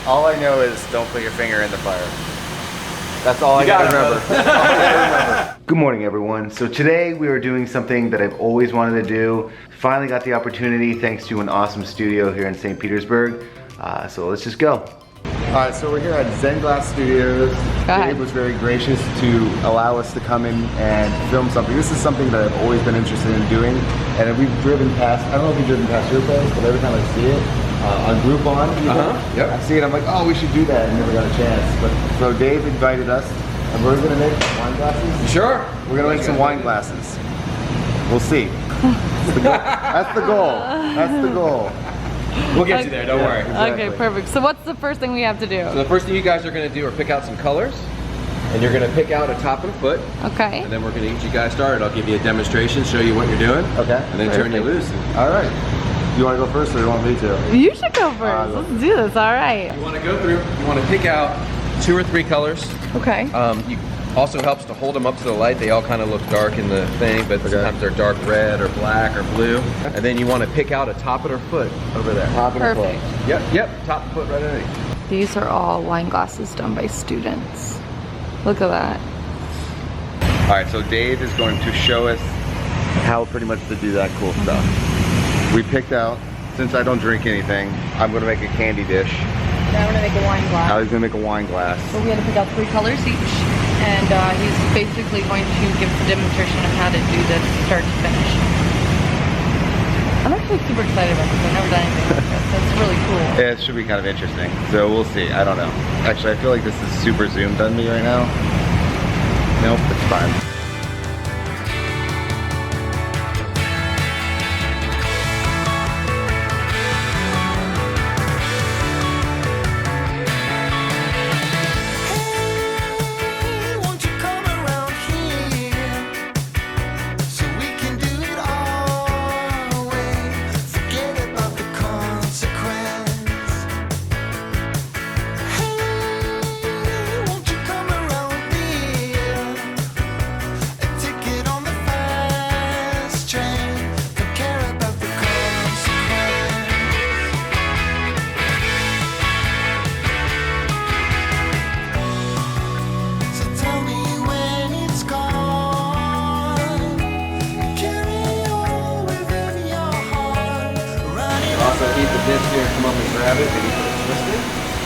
All I know is don't put your finger in the fire. That's all I gotta remember. Good morning, everyone. So today we are doing something that I've always wanted to do. Finally got the opportunity thanks to an awesome studio here in St. Petersburg. So let's just go. Alright, so we're here at Zen Glass Studios. Dave was very gracious to allow us to come in and film something. This is something that I've always been interested in doing. And we've driven past, I don't know if you've driven past your place, but every time I see it, on Groupon, yep. I see it, I'm like, oh, we should do that. I never got a chance. But so Dave invited us, and we're gonna make wine glasses. Sure. We're gonna make some wine glasses. We'll see. That's the goal. That's the goal. We'll get you there, don't worry. Exactly. Okay, perfect. So what's the first thing we have to do? So the first thing you guys are gonna do are pick out some colors, and you're gonna pick out a top and a foot. Okay. And then we're gonna get you guys started. I'll give you a demonstration, show you what you're doing. Okay. And then turn you loose. All right. You want to go first or you want me to? You should go first. Let's do this, all right. You want to go through, you want to pick out 2 or 3 colors. Okay. You also helps to hold them up to the light. They all kind of look dark in the thing, but sometimes they're dark red or black or blue. And then you want to pick out a top and a foot over there. Top and a foot. Yep, top and foot right underneath. These are all wine glasses done by students. Look at that. All right, so Dave is going to show us how pretty much to do that cool stuff. We picked out, since I don't drink anything, I'm gonna make a candy dish. Now we're gonna make a wine glass. Allie's gonna make a wine glass. So we had to pick out 3 colors each, and he's basically going to give us a demonstration of how to do this start to finish. I'm actually super excited about this. I've never done anything like this. That's really cool. Yeah, it should be kind of interesting. So we'll see, I don't know. Actually, I feel like this is super zoomed on me right now. Nope, it's fine. Heat the disc here and come up and grab it, and you put it twisted.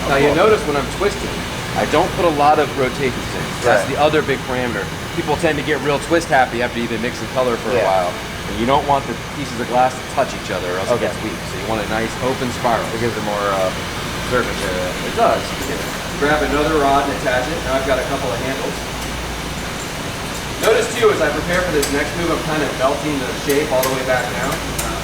Now you notice when I'm twisting, I don't put a lot of rotation sink. That's the other big parameter. People tend to get real twist happy after you've been mixing color for a while. And you don't want the pieces of glass to touch each other or else it gets weak. So you want a nice open spiral. It gives it more surface area. It does. Grab another rod and attach it. Now I've got a couple of handles. Notice too, as I prepare for this next move, I'm kind of melting the shape all the way back down.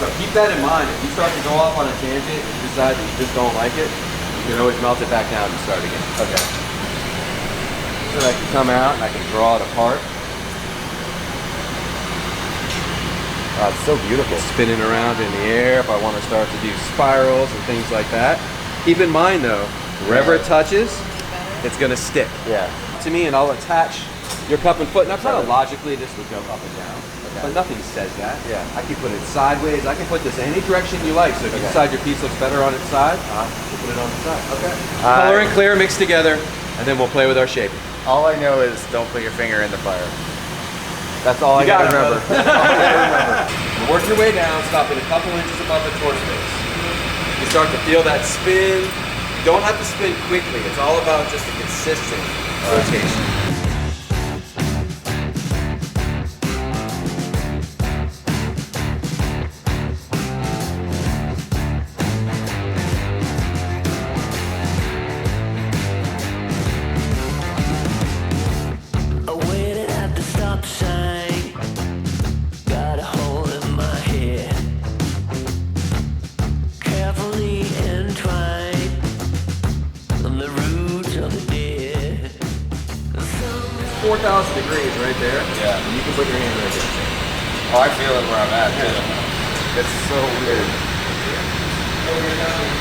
So keep that in mind. If you start to go off on a tangent and you decide that you just don't like it, you can always melt it back down and start again. Okay. So I can come out and I can draw it apart. Oh, it's so beautiful. Spinning around in the air if I want to start to do spirals and things like that. Keep in mind though, wherever it touches, it's going to stick. Yeah. To me, and I'll attach your cup and foot. Now kind of logically this would go up and down. But nothing says that. Yeah. I can put it sideways. I can put this any direction you like. So if you decide your piece looks better on its side, you put it on the side. Okay. Color and clear mixed together, and then we'll play with our shape. All I know is don't put your finger in the fire. That's all I gotta remember. That's all I gotta remember. Work your way down, stop it a couple inches above the torch base. You start to feel that spin. You don't have to spin quickly. It's all about just a consistent rotation. It's 4,000 degrees right there. Yeah. And you can put your hand right there. Oh, I feel it where I'm at too. It's so weird. I don't know.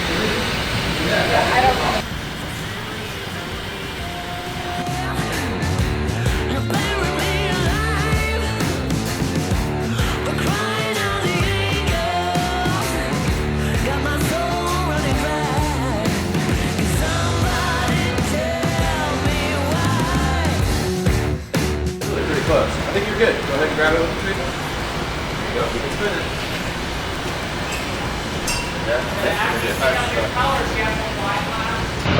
good. Go ahead and grab it with the tweezer. There you go. You can spin it.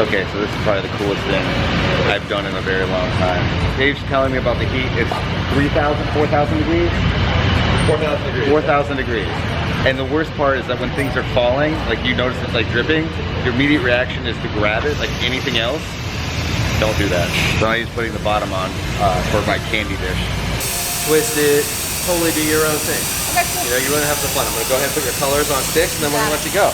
Okay, so this is probably the coolest thing I've done in a very long time. Dave's telling me about the heat. It's 3,000, 4,000 degrees? 4,000 degrees. 4,000 degrees. And the worst part is that when things are falling, like you notice it's like dripping, your immediate reaction is to grab it like anything else. Don't do that. So I'm just putting the bottom on for my candy dish. Twist it, totally do your own thing. Okay, cool. You know, you really have some fun. I'm gonna go ahead and put your colors on sticks and then we're gonna let you go.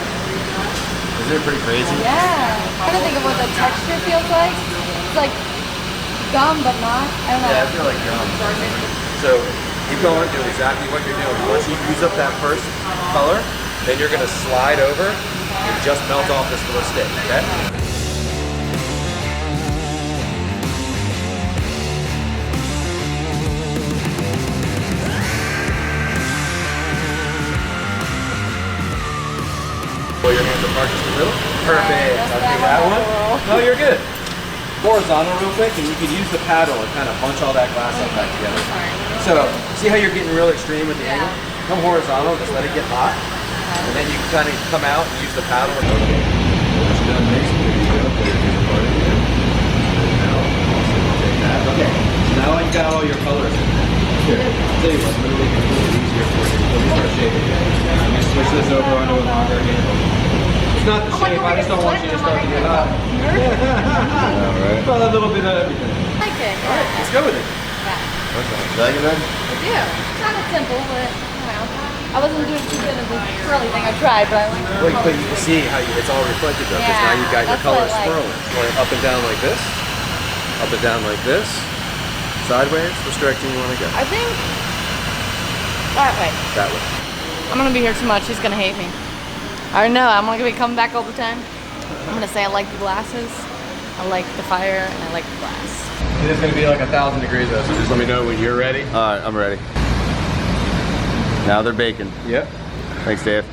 Isn't it pretty crazy? Yeah. I'm trying to think of what the texture feels like. It's like gum, but not. I don't know. Yeah, I feel like gum. So keep going, do exactly what you're doing. Once you use up that first color, then you're gonna slide over and just melt off this little stick, okay? Pull your hands apart just a little. Perfect. I'll do that one. No, you're good. Horizontal real quick, and you can use the paddle and kind of bunch all that glass up back together. So, see how you're getting real extreme with the angle? Come horizontal, just let it get hot. And then you can kind of come out and use the paddle. Okay. Once you're done mixing, there you go. Put your finger part in there. Now, also take that. Okay, so now you got all your colors in there. Here, I'll tell you what, I'm going to make it a little easier for you. Let me start shaping it. I'm going to switch this over onto a longer handle. It's not the shape, I just don't want you to start to get hot. Alright. Well, a little bit of everything. I like it. Alright, let's go with it. Yeah. Okay. Like it then? I do. It's kind of simple, but you know, I wasn't doing too good at the swirly thing. I tried, but I like Well, but you can see how it's all reflected though, because now you've got your that's what colors I like. swirling. Going up and down like this, up and down like this, sideways, which direction you want to go? I think that way. That way. I'm gonna be here too much. He's gonna hate me. I know. I'm gonna be coming back all the time. I'm gonna say I like the glasses, I like the fire, and I like the glass. It is going to be like 1,000 degrees though, so just let me know when you're ready. Alright, I'm ready. Now they're baking. Yep. Thanks, Dave.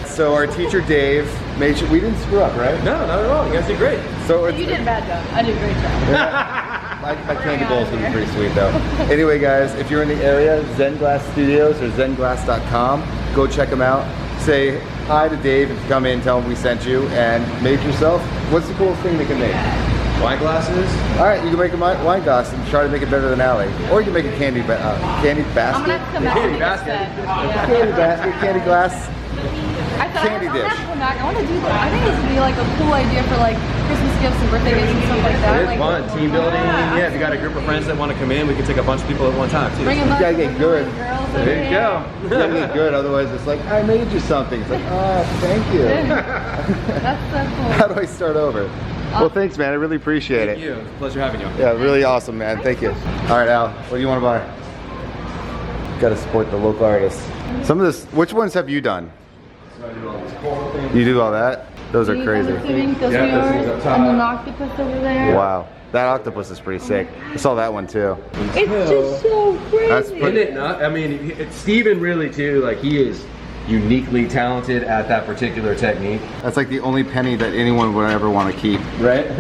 So our teacher Dave made sure we didn't screw up, right? No, not at all. You guys did great. So it's, You did a bad job. I did a great job. my candy bowl is gonna be pretty sweet though. Anyway, guys, if you're in the area, Zen Glass Studios or zenglass.com, go check them out. Say hi to Dave if you come in, tell him we sent you, and make yourself. What's the coolest thing they can make? Wine glasses. All right, you can make a wine glass and try to make it better than Allie, or you can make a candy I'm basket. gonna have to come back. Candy and basket. Yeah. Candy basket, candy glass. I thought Candy I'm dish. gonna have to come back. I want to do that. I think this would be like a cool idea for like Christmas gifts and birthday gifts and stuff like that. It is like, fun. Team building. Yeah, if you got a group of friends that want to come in, we can take a bunch of people at one time too. Bring a bunch gotta of get good. girls There over you here. go. You gotta get good, otherwise it's like, I made you something. It's like, oh, thank you. That's so cool. How do I start over? Well, thanks, man. I really appreciate Thank it. you. Pleasure having you. Yeah, really awesome, man. Thank you. All right, Al, what do you want to buy? Got to support the local artists. Some of this, which ones have you done? You do all that? Those are crazy. Those Yeah, are those yours, things up top. and an octopus over there. Wow, that octopus is pretty sick. I saw that one too. It's just so crazy. That's Isn't pretty. it not? I mean, Steven really too, like he is uniquely talented at that particular technique. That's like the only penny that anyone would ever want to keep. Right? I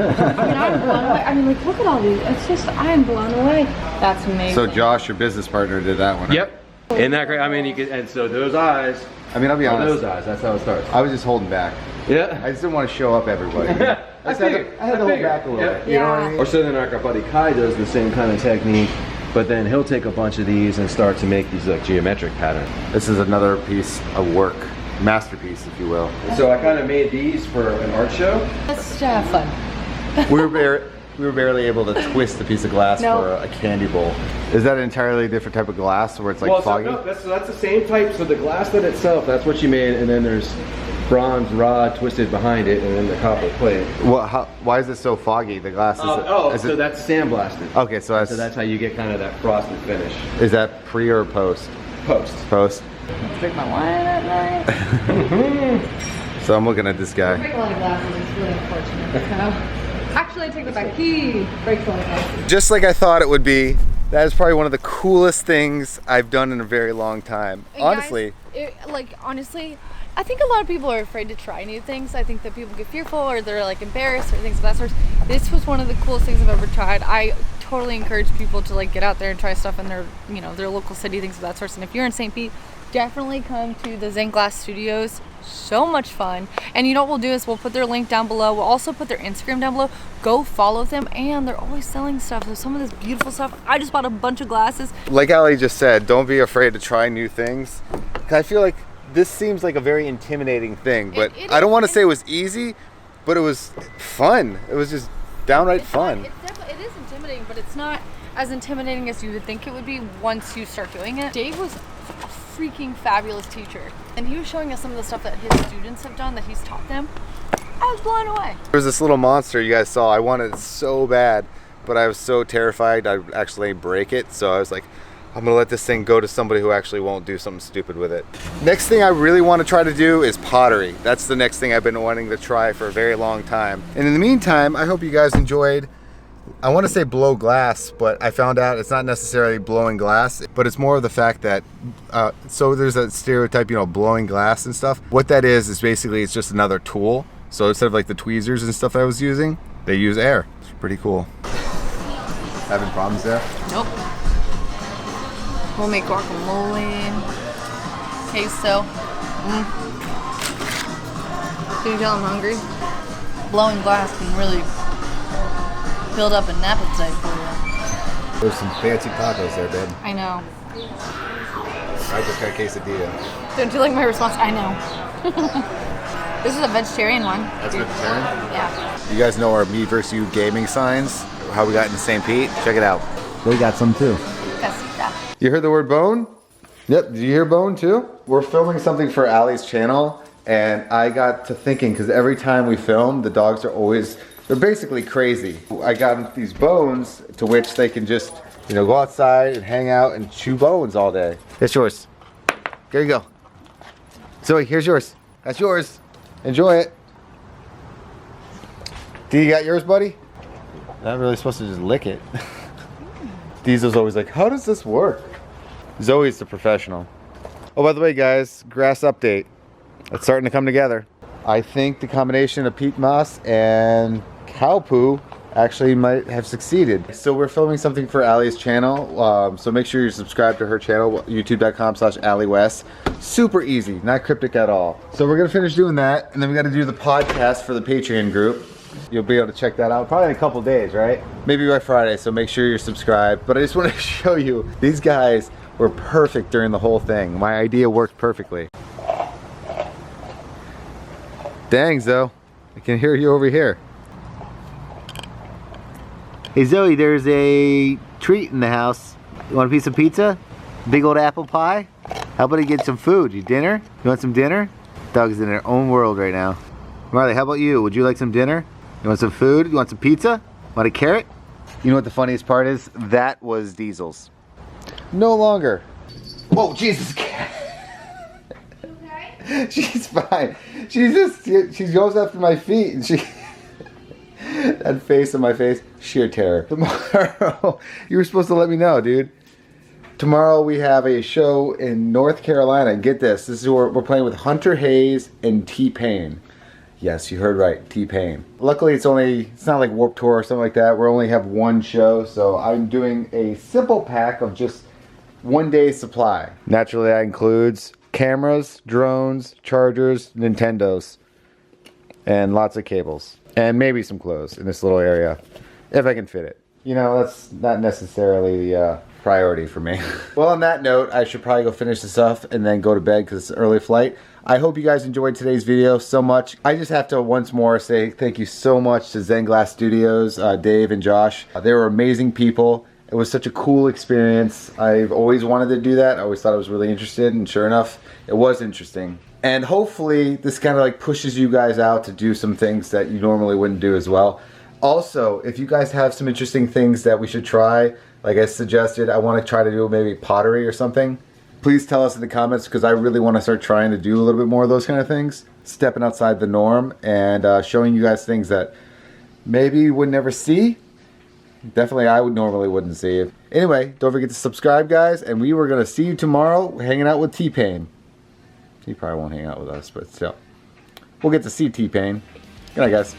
mean, I'm blown away. I mean, like, look at all these. It's just, I'm blown away. That's amazing. So Josh, your business partner, did that one. Right? Yep. Isn't that great? I mean, you could, and so those eyes, I mean, I'll be honest. those eyes, that's how it starts. I was just holding back. Yeah. I just didn't want to show up everybody. I had to hold back a little bit. You know what I mean? Or so then our buddy Kai does the same kind of technique, but then he'll take a bunch of these and start to make these like geometric patterns. This is another piece of work, masterpiece, if you will. So I kind of made these for an art show. Let's have fun. We were barely able to twist a piece of glass No. for a candy bowl. Is that an entirely different type of glass where it's like foggy? that's the same type. So the glass that itself, that's what you made, and then there's bronze rod twisted behind it, and then the copper plate. Well, why is it so foggy? The glass is. So that's sandblasted. Okay, so that's how you get kind of that frosted finish. Is that pre or post? Post. Post. Drink my wine at night. So I'm looking at this guy. I break a lot of glasses, it's really unfortunate. So. Actually, I take it back. He breaks a lot of glasses. Just like I thought it would be, that is probably one of the coolest things I've done in a very long time. And honestly. Guys, honestly, I think a lot of people are afraid to try new things. I think that people get fearful or they're like embarrassed or things of that sort. This was one of the coolest things I've ever tried. I totally encourage people to like get out there and try stuff in their, you know, their local city, things of that sort. And if you're in St. Pete, definitely come to the Zen Glass Studios. So much fun. And you know what we'll do is we'll put their link down below. We'll also put their Instagram down below. Go follow them, and they're always selling stuff. There's some of this beautiful stuff. I just bought a bunch of glasses. Like Allie just said, don't be afraid to try new things. I feel like this seems like a very intimidating thing, but I don't want to say it was easy, but it was fun. It was just downright fun. It is intimidating, but it's not as intimidating as you would think it would be once you start doing it. Dave was a freaking fabulous teacher, and he was showing us some of the stuff that his students have done that he's taught them. I was blown away. There was this little monster you guys saw. I wanted it so bad, but I was so terrified I'd actually break it, so I was like, I'm gonna let this thing go to somebody who actually won't do something stupid with it. Next thing I really want to try to do is pottery. That's the next thing I've been wanting to try for a very long time. And in the meantime, I hope you guys enjoyed, I want to say blow glass, but I found out it's not necessarily blowing glass, but it's more of the fact that, so there's a stereotype, you know, blowing glass and stuff. What that is basically it's just another tool. So instead of like the tweezers and stuff I was using, they use air. It's pretty cool. Having problems there? Nope. We'll make guacamole, queso. Can you tell I'm hungry? Blowing glass can really build up an appetite for you. There's some fancy tacos there, babe. I know. I just got a quesadilla. Don't you like my response? I know. This is a vegetarian one. That's vegetarian? Yeah. You guys know our Me vs. You gaming signs? How we got in St. Pete? Check it out. They got some too. Casita. You heard the word bone? Yep, did you hear bone too? We're filming something for Allie's channel, and I got to thinking, because every time we film, the dogs are always, they're basically crazy. I got these bones to which they can just, you know, go outside and hang out and chew bones all day. It's yours. There you go. Zoe, here's yours. That's yours. Enjoy it. D, you got yours, buddy? Not really supposed to just lick it. Diesel's always like, how does this work? Zoe's the professional. Oh, by the way, guys, grass update. It's starting to come together. I think the combination of peat moss and cow poo actually might have succeeded. So we're filming something for Allie's channel. So make sure you subscribe to her channel, youtube.com/AllieWest. Super easy, not cryptic at all. So we're gonna finish doing that, and then we gotta do the podcast for the Patreon group. You'll be able to check that out probably in a couple days, right? Maybe by Friday, so make sure you're subscribed. But I just want to show you, these guys were perfect during the whole thing. My idea worked perfectly. Dang, Zoe, I can hear you over here. Hey Zoe, there's a treat in the house. You want a piece of pizza? Big old apple pie? How about I get some food? You dinner? You want some dinner? Dog's in their own world right now. Marley, how about you? Would you like some dinner? You want some food? You want some pizza? Want a carrot? You know what the funniest part is? That was Diesel's. No longer. Whoa, Jesus. Okay? She's fine. She goes after my feet and she... That face on my face, sheer terror. Tomorrow, you were supposed to let me know, dude. Tomorrow we have a show in North Carolina. Get this. This is where we're playing with Hunter Hayes and T-Pain. Yes, you heard right, T-Pain. Luckily, it's not like Warped Tour or something like that. We only have one show, so I'm doing a simple pack of just 1 day's supply. Naturally, that includes cameras, drones, chargers, Nintendos, and lots of cables. And maybe some clothes in this little area, if I can fit it. You know, that's not necessarily the priority for me. Well, on that note, I should probably go finish this up and then go to bed because it's an early flight. I hope you guys enjoyed today's video so much. I just have to once more say thank you so much to Zen Glass Studios, Dave and Josh. They were amazing people. It was such a cool experience. I've always wanted to do that. I always thought I was really interested, and sure enough, it was interesting. And hopefully this kind of like pushes you guys out to do some things that you normally wouldn't do as well. Also, if you guys have some interesting things that we should try, like I suggested, I want to try to do maybe pottery or something. Please tell us in the comments, because I really want to start trying to do a little bit more of those kind of things. Stepping outside the norm and showing you guys things that maybe you would never see. Definitely I normally wouldn't see. Anyway, don't forget to subscribe, guys, and we were going to see you tomorrow hanging out with T-Pain. He probably won't hang out with us, but still. We'll get to see T-Pain. Good night, guys.